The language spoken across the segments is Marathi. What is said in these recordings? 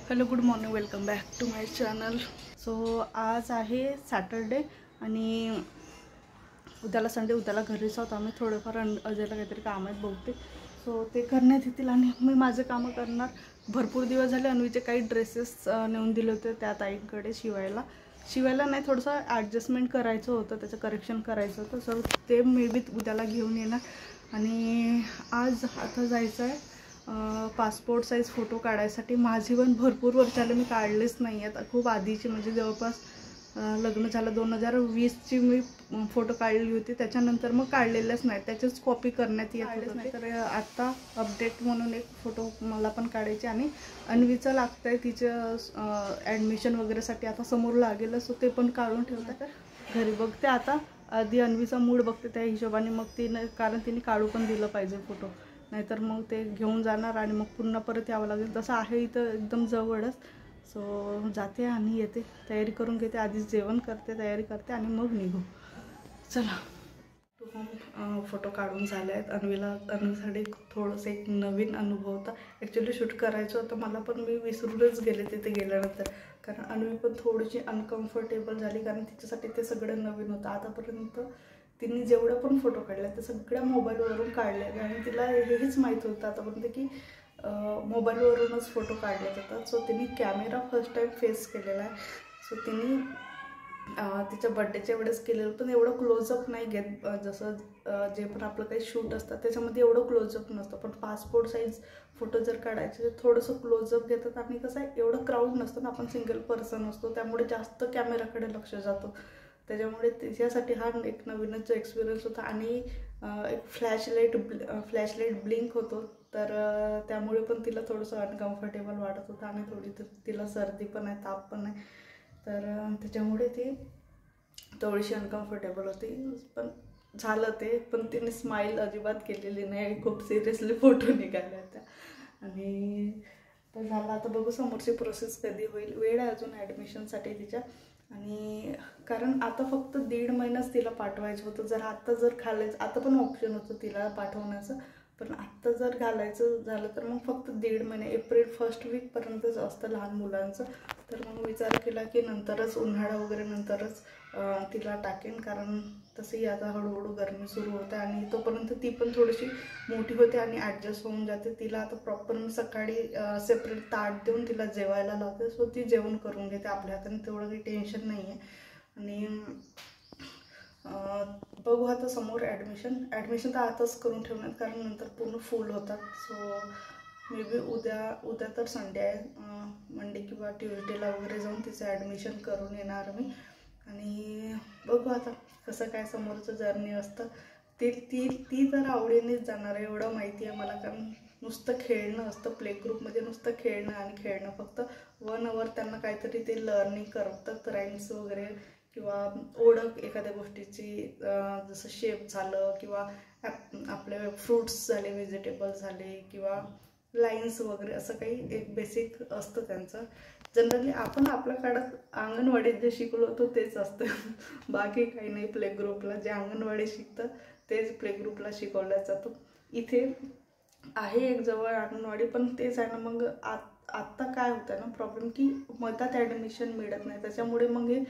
Hello good morning, welcome back to my channel. So आज आहे सॅटरडे आणि उद्याला संडे. उद्याला घरीच आहोत आम्ही. थोडेफार अजयला काहीतरी काम आहेत बहुतेक, सो ते करण्यात येतील आणि मी माझे कामं करणार. भरपूर दिवस झाले अन्वीचे काही ड्रेसेस नेऊन दिले होते त्या ताईंकडे शिवायला नाही, थोडंसं ॲडजस्टमेंट करायचं होतं, त्याचं करेक्शन करायचं होतं. सो ते मे बी उद्याला घेऊन येणार. आणि आज आता जायचं आहे पासपोर्ट साईज फोटो काढायसाठी. माझी पण भरपूर वर्ष झाले मी काढलेच नाही आहेत. खूप आधीची म्हणजे जवळपास लग्न झालं 2020ची मी फोटो काढली होती. त्याच्यानंतर मग काढलेल्याच नाही, त्याचीच कॉपी करण्यात येत नाही. तर आत्ता अपडेट म्हणून एक फोटो मला पण काढायचे आणि अन्वीचं लागतं आहे तिचं ॲडमिशन वगैरेसाठी. आता समोर लागेल, सो ते पण काढून ठेवतात. घरी बघते आता, आधी अन्वीचा मूड बघते त्या हिशोबाने मग तिने, कारण तिने काढू पण दिलं पाहिजे फोटो, नाहीतर मग ते घेऊन जाणार आणि मग पुन्हा परत यावं लागेल. तसं आहे इथं एकदम जवळच. सो जाते आणि येते, तयारी करून घेते, आधीच जेवण करते, तयारी करते आणि मग निघू. चला, फोटो काढून झाले आहेत. अन्वीसाठी थोडंसं एक नवीन अनुभव होता. ॲक्च्युली शूट करायचं होतं मला, पण मी विसरूनच गेले तिथे गेल्यानंतर, कारण अन्वी पण थोडीशी अनकम्फर्टेबल झाली, कारण तिच्यासाठी ते सगळं नवीन होतं. आतापर्यंत तिने जेवढं पण फोटो काढले ते सगळ्या मोबाईलवरून काढले आणि तिला हेच माहीत होतं आतापर्यंत की मोबाईलवरूनच फोटो काढले जातात. सो तिने कॅमेरा फर्स्ट टाईम फेस केलेला आहे. सो तिने तिच्या बड्डेच्या वेळेस केलेलं, पण एवढं क्लोजअप नाही घेत. जसं जे पण आपलं काही शूट असतात त्याच्यामध्ये एवढं क्लोजअप नसतं, पण पासपोर्ट साईज फोटो जर काढायचे तर थोडंसं क्लोजअप घेतात. आणि कसं आहे, एवढं क्राऊड नसतं ना, आपण सिंगल पर्सन असतो, त्यामुळे जास्त कॅमेराकडे लक्ष जातं. त्याच्यामुळे तिच्यासाठी हा एक नवीनच एक्सपिरियन्स होता. आणि एक फ्लॅशलाईट ब्लिंक होतो, तर त्यामुळे पण तिला थोडंसं अनकम्फर्टेबल वाटत होतं. आणि थोडी तिला सर्दी पण आहे, ताप पण आहे, तर त्याच्यामुळे ती थोडीशी अनकम्फर्टेबल होती. पण झालं ते, पण तिने स्माईल अजिबात केलेली नाही, खूप सिरियसली फोटो निघाला त्या. आणि तर झालं. आता बघू समोरची प्रोसेस कधी होईल. वेळ आहे अजून ॲडमिशनसाठी तिच्या. आणि कारण आता फक्त 1.5 महिनाच तिला पाठवायचं होतं. आत्ता जर घालायचं, आता पण ऑप्शन होतं तिला पाठवण्याचं, पण आत्ता जर घालायचं झालं तर मग फक्त 1.5 महिने, एप्रिल फर्स्ट वीकपर्यंतच असतं लहान मुलांचं. तर मग विचार केला की नंतरच, उन्हाळा वगैरे नंतरच तिला टाकेन, कारण तसंही आता हळूहळू गरमी सुरू होते आणि तोपर्यंत ती पण थोडीशी मोठी होते आणि ॲडजस्ट होऊन जाते. तिला आता प्रॉपर मी सकाळी सेपरेट ताट देऊन तिला जेवायला लावते. सो ती जेवण करून घेते आपल्या हाताने, तेवढं काही टेन्शन नाही आहे. आणि बघू आता समोर ॲडमिशन तर आताच करून ठेवण्यात, कारण नंतर पूर्ण फुल होतात. सो मे बी उद्या तर संडे आहे, मंडे किंवा ट्यूजडेला वगैरे जाऊन तिचं ॲडमिशन करून येणार मी. आणि बघू आता कसं काय समोरचं जर्नी असतं. ती तर आवडीनेच जाणार आहे, एवढं माहिती आहे मला, कारण नुसतं खेळणं असतं प्ले ग्रुपमध्ये, नुसतं खेळणं आणि खेळणं. फक्त 1 आवर त्यांना काहीतरी ते लर्निंग करतात, राईम्स वगैरे, किंवा ओळख एखाद्या गोष्टीची, जसं शेप झालं किंवा आपले फ्रूट्स झाले, व्हेजिटेबल्स झाले, किंवा लाईन्स वगैरे, असं काही एक बेसिक असतं त्यांचं. जनरली आपण आपल्या काळात अंगणवाडीत जे शिकलो होतो तेच असतं, बाकी काही नाही. प्ले ग्रुपला जे अंगणवाडी शिकतं तेच प्ले ग्रुपला शिकवलं जातं. इथे आहे एक जवळ अंगणवाडी, पण तेच आहे ना, मग आत्ता काय होतं ना प्रॉब्लेम, की मधात ॲडमिशन मिळत नाही. त्याच्यामुळे मग हे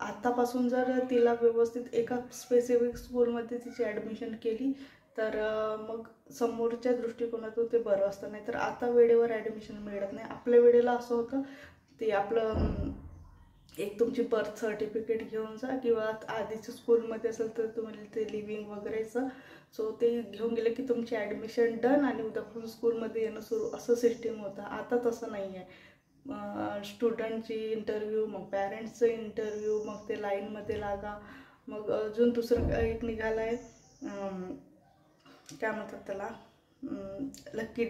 आत्तापासून जर तिला व्यवस्थित एका स्पेसिफिक स्कूलमध्ये तिची ॲडमिशन केली तर मग समोरच्या दृष्टिकोनातून ते बरं असतं. नाही तर आता वेळेवर ॲडमिशन मिळत नाही. आपल्या वेळेला असं होतं, ते आपलं एक तुमची बर्थ सर्टिफिकेट घेऊन जा, किंवा आधीच्या स्कूलमध्ये असेल तर तुम्हाला ते लिव्हिंग वगैरेचं, सो ते घेऊन गेले की तुमची ॲडमिशन डन आणि उद्यापासून स्कूलमध्ये येणं सुरू, असं सिस्टीम होतं. आता तसं नाही आहे. स्टुडंटची इंटरव्ह्यू, मग पॅरेंट्सचं इंटरव्ह्यू, मग ते लाईनमध्ये लागा. मग अजून दुसरं एक निघालं आहे, काय म्हणतात त्याला, लकी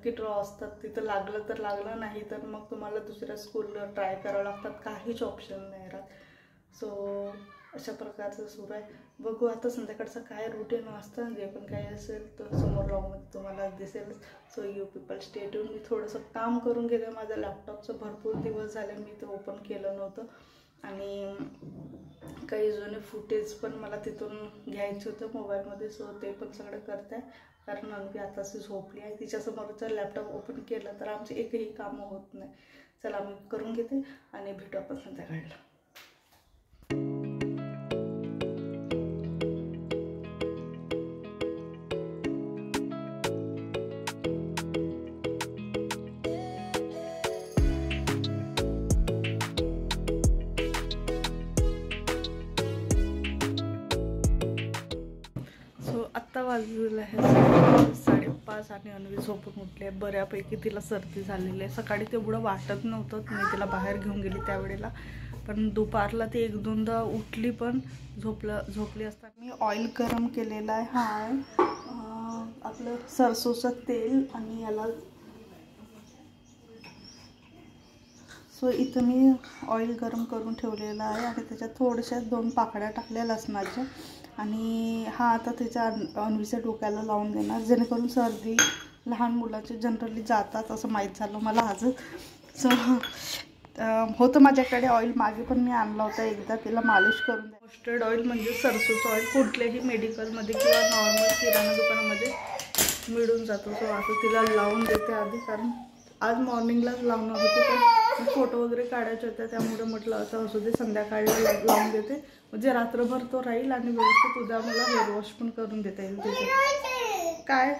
ड्रॉ असतात. तिथं लागलं तर लागलं, नाही तर मग तुम्हाला दुसऱ्या स्कूलला ट्राय करावं लागतात, काहीच ऑप्शन नाही राहत. सो अशा प्रकारचं सुरू आहे. बघू आता संध्याकाळचं काय रुटीन असतं, जे पण काही असेल तर समोर ब्लॉगमध्ये तुम्हाला दिसेल. So you people stay tuned. मी थोडंसं काम करून घेते माझ्या लॅपटॉपचं, भरपूर दिवस झाले मी ते ओपन केलं नव्हतं. आणि काही जुने फुटेज पण मला तिथून घ्यायचे होते मोबाईलमध्ये. सो ते पण सगळं करत आहे, कारण अन्वी आताच झोपली आहे. तिच्यासमोर जर लॅपटॉप ओपन केलं तर आमचे एकही कामं होत नाही. चला मी करून घेते आणि भेटू आपण संध्याकाळला. आत्ता वाजलेलं आहे 5:30 आणि अन्वी झोपून उठली आहे. बऱ्यापैकी तिला सर्दी झालेली आहे. सकाळी तेवढं वाटत नव्हतं, मी तिला बाहेर घेऊन गेली त्यावेळेला, पण दुपारला ती 1-2दा उठली पण झोपली असताना मी ऑइल गरम केलेलं आहे. हा आहे आपलं सरसोचं तेल आणि याला सो इथं मी ऑइल गरम करून ठेवलेलं आहे आणि त्याच्यात थोड्याशा 2 पाकळ्या टाकल्या लसणाच्या. आणि हा आता त्याच्या अन्वीच्या डोक्याला लावून देणार, जेणेकरून सर्दी लहान मुलाचे जनरली जातात असं माहीत झालं मला आजच. सो होतं माझ्याकडे ऑइल, मागे पण मी आणला होता एकदा, तिला मालिश करून द्या. मस्टर्ड ऑइल म्हणजे सरसोचं ऑइल कुठल्याही मेडिकलमध्ये किंवा नॉर्मल किराणा दुकानामध्ये मिळून जातो. सो असं तिला लावून देते आधी, कारण आज मॉर्निंगलाच लावणार होते पण फोटो वगैरे काढायचे होते, त्यामुळे म्हटलं असं असू दे संध्याकाळला लावून देते, म्हणजे रात्रभर तो राहील आणि व्यवस्थित उद्या मला हेअर वॉश पण करून देता येईल तिथे. काय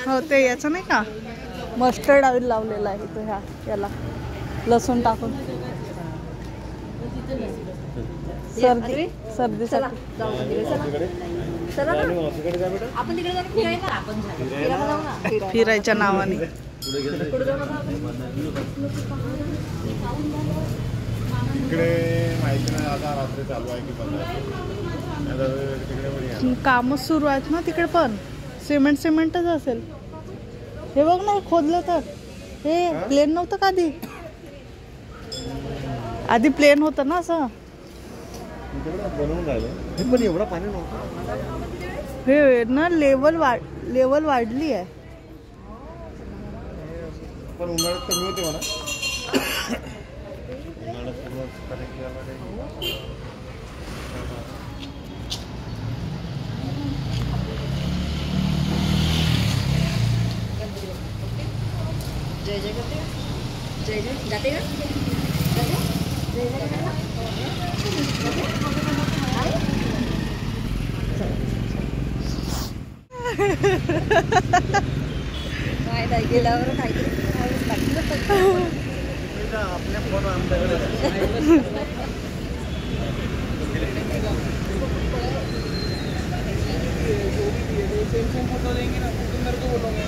हो ते याचं नाही का मस्टर्ड ऑइल लावलेलं आहे तो ह्या याला लसूण टाकून सर्दीसाठी फिरायच्या नावाने इकडे माहिती नाही आता रात्री चालू आहे की बंद आहे. तिकडे कामच सुरू आहेत ना तिकडे पण. सिमेंटच असेल. हे बघ ना खोदलं तर. हे प्लेन नव्हतं का आधी? आधी प्लेन होतं ना असं. बनवून राहिलं हे पण एवढं पाणी नव्हतं. हे ना लेवल वाढली आहे. पण उन्हाळ्यात कमी होते म्हणा. उन्हाळ्यात पूर्ण जय जय करते का? जय जय जाते का? जय जय काय नाही गेल्यावर काय आपल्या फोन आमच्याकडे फोटो देंगे ना तुम मेरे को बोलोगे.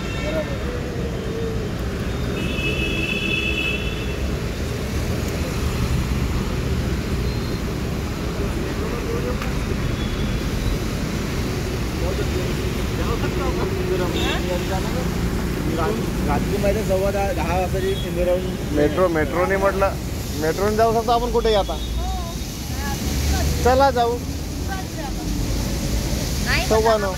रात्री माहिती 10:15 वाजताची इंदिरावरून मेट्रोने म्हटलं. मेट्रोने जाऊ शकतो आपण कुठेही आता. चला जाऊ 9:15.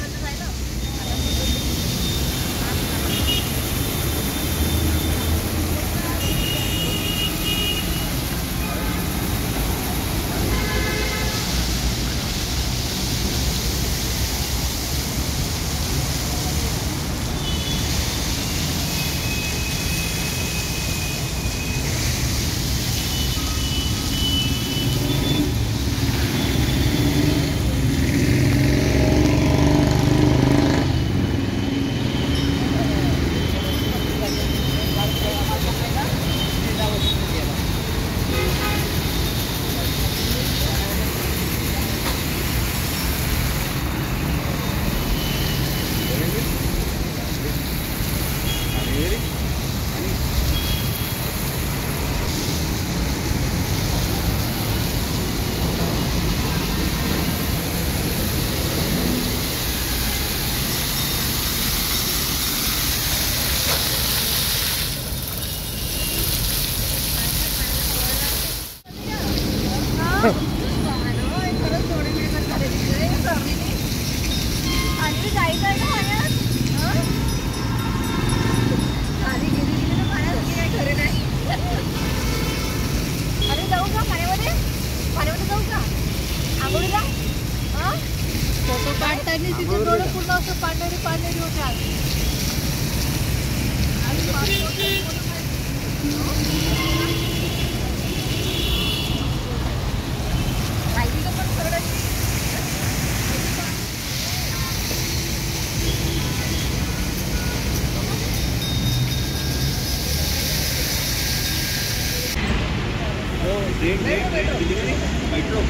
फोटो काढताना तिचे डोळे पूर्ण असं पांढरी होते. मेट्रो